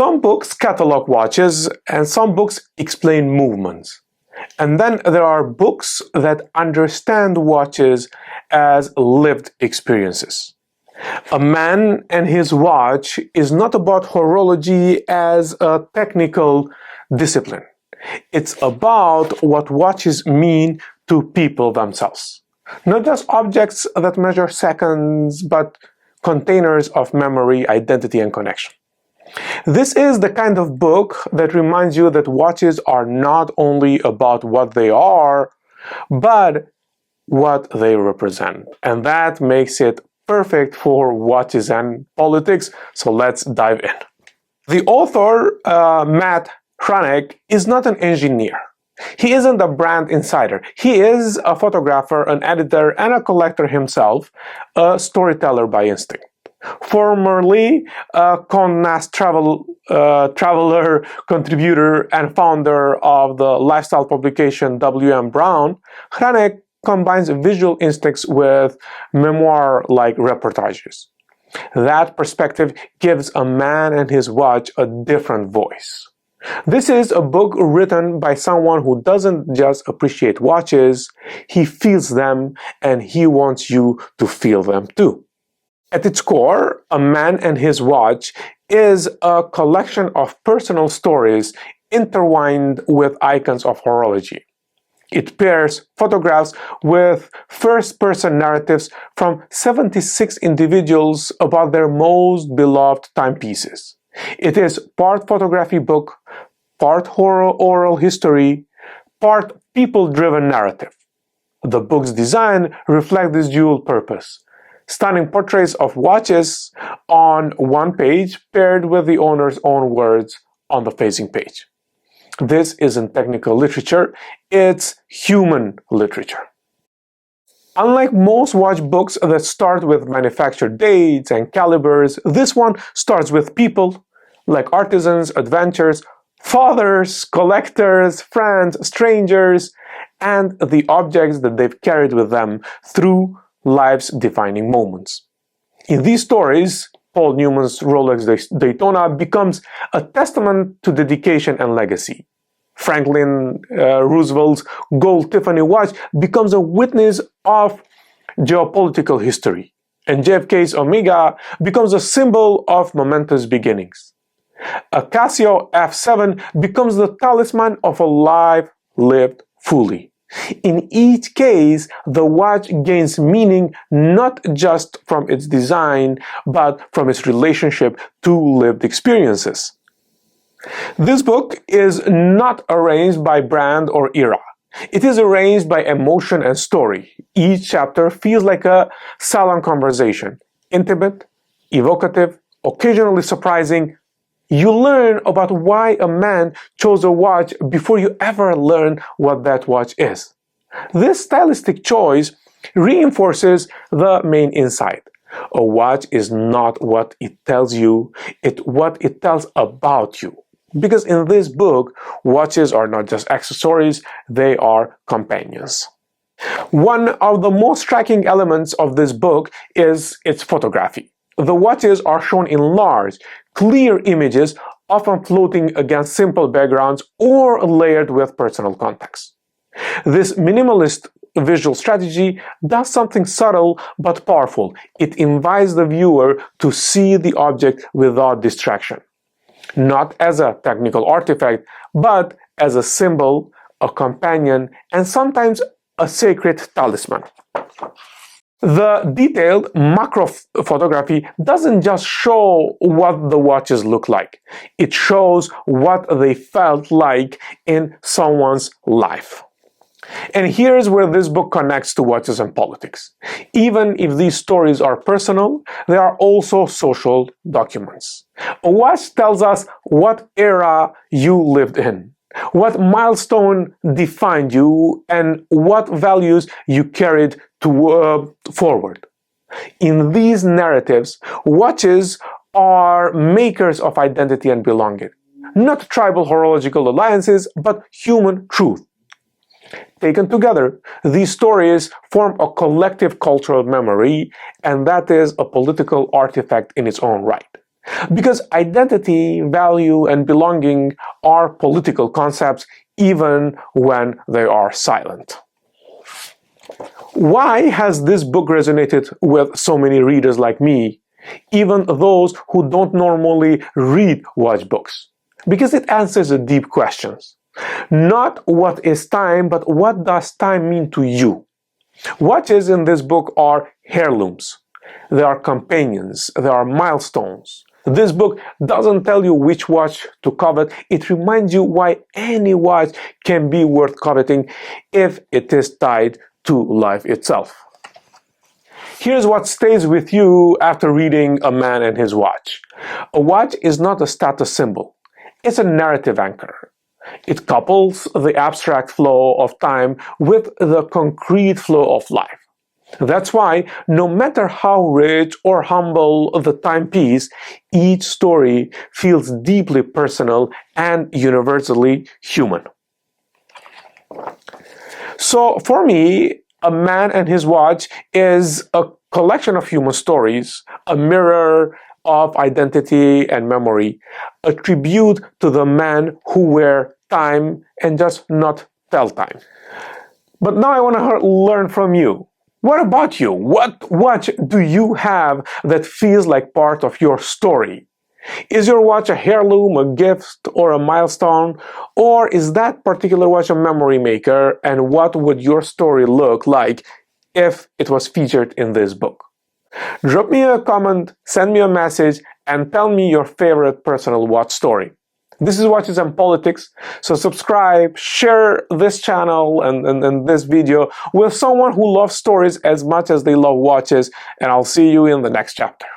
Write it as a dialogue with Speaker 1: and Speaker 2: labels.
Speaker 1: Some books catalog watches and some books explain movements. And then there are books that understand watches as lived experiences. A Man and His Watch is not about horology as a technical discipline. It's about what watches mean to people themselves. Not just objects that measure seconds, but containers of memory, identity, and connection. This is the kind of book that reminds you that watches are not only about what they are, but what they represent. And that makes it perfect for watches and politics, so let's dive in. The author, Matt Hranek, is not an engineer. He isn't a brand insider. He is a photographer, an editor, and a collector himself, a storyteller by instinct. Formerly a Condé Nast traveler, contributor, and founder of the lifestyle publication W.M. Brown, Hranek combines visual instincts with memoir-like reportages. That perspective gives A Man and His Watch a different voice. This is a book written by someone who doesn't just appreciate watches, he feels them, and he wants you to feel them too. At its core, A Man and His Watch is a collection of personal stories intertwined with icons of horology. It pairs photographs with first-person narratives from 76 individuals about their most beloved timepieces. It is part photography book, part oral history, part people-driven narrative. The book's design reflects this dual purpose. Stunning portraits of watches on one page paired with the owner's own words on the facing page. This isn't technical literature, it's human literature. Unlike most watch books that start with manufacture dates and calibers, this one starts with people, like artisans, adventurers, fathers, collectors, friends, strangers, and the objects that they've carried with them through life's defining moments. In these stories, Paul Newman's Rolex Daytona becomes a testament to dedication and legacy. Franklin Roosevelt's gold Tiffany watch becomes a witness of geopolitical history, and JFK's Omega becomes a symbol of momentous beginnings. A Casio F7 becomes the talisman of a life lived fully. In each case, the watch gains meaning not just from its design, but from its relationship to lived experiences. This book is not arranged by brand or era. It is arranged by emotion and story. Each chapter feels like a salon conversation, intimate, evocative, occasionally surprising. You learn about why a man chose a watch before you ever learn what that watch is. This stylistic choice reinforces the main insight. A watch is not what it tells you, it's what it tells about you. Because in this book, watches are not just accessories, they are companions. One of the most striking elements of this book is its photography. The watches are shown in large, clear images, often floating against simple backgrounds or layered with personal context. This minimalist visual strategy does something subtle but powerful. It invites the viewer to see the object without distraction. Not as a technical artifact, but as a symbol, a companion, and sometimes a sacred talisman. The detailed macro photography doesn't just show what the watches look like. It shows what they felt like in someone's life. And here's where this book connects to watches and politics. Even if these stories are personal, they are also social documents. A watch tells us what era you lived in, what milestone defined you, and what values you carried forward. In these narratives, watches are makers of identity and belonging. Not tribal horological alliances, but human truth. Taken together, these stories form a collective cultural memory, and that is a political artifact in its own right. Because identity, value, and belonging are political concepts even when they are silent. Why has this book resonated with so many readers like me, even those who don't normally read watch books? Because it answers the deep questions. Not what is time, but what does time mean to you? Watches in this book are heirlooms. They are companions. They are milestones. This book doesn't tell you which watch to covet. It reminds you why any watch can be worth coveting if it is tied to life itself. Here's what stays with you after reading A Man and His Watch. A watch is not a status symbol. It's a narrative anchor. It couples the abstract flow of time with the concrete flow of life. That's why, no matter how rich or humble the timepiece, each story feels deeply personal and universally human. So, for me, A Man and His Watch is a collection of human stories, a mirror of identity and memory, a tribute to the men who wear time and just not tell time. But now I want to learn from you. What about you? What watch do you have that feels like part of your story? Is your watch a heirloom, a gift, or a milestone? Or is that particular watch a memory maker? And what would your story look like if it was featured in this book? Drop me a comment, send me a message, and tell me your favorite personal watch story. This is Watches and Politics, so subscribe, share this channel and this video with someone who loves stories as much as they love watches, and I'll see you in the next chapter.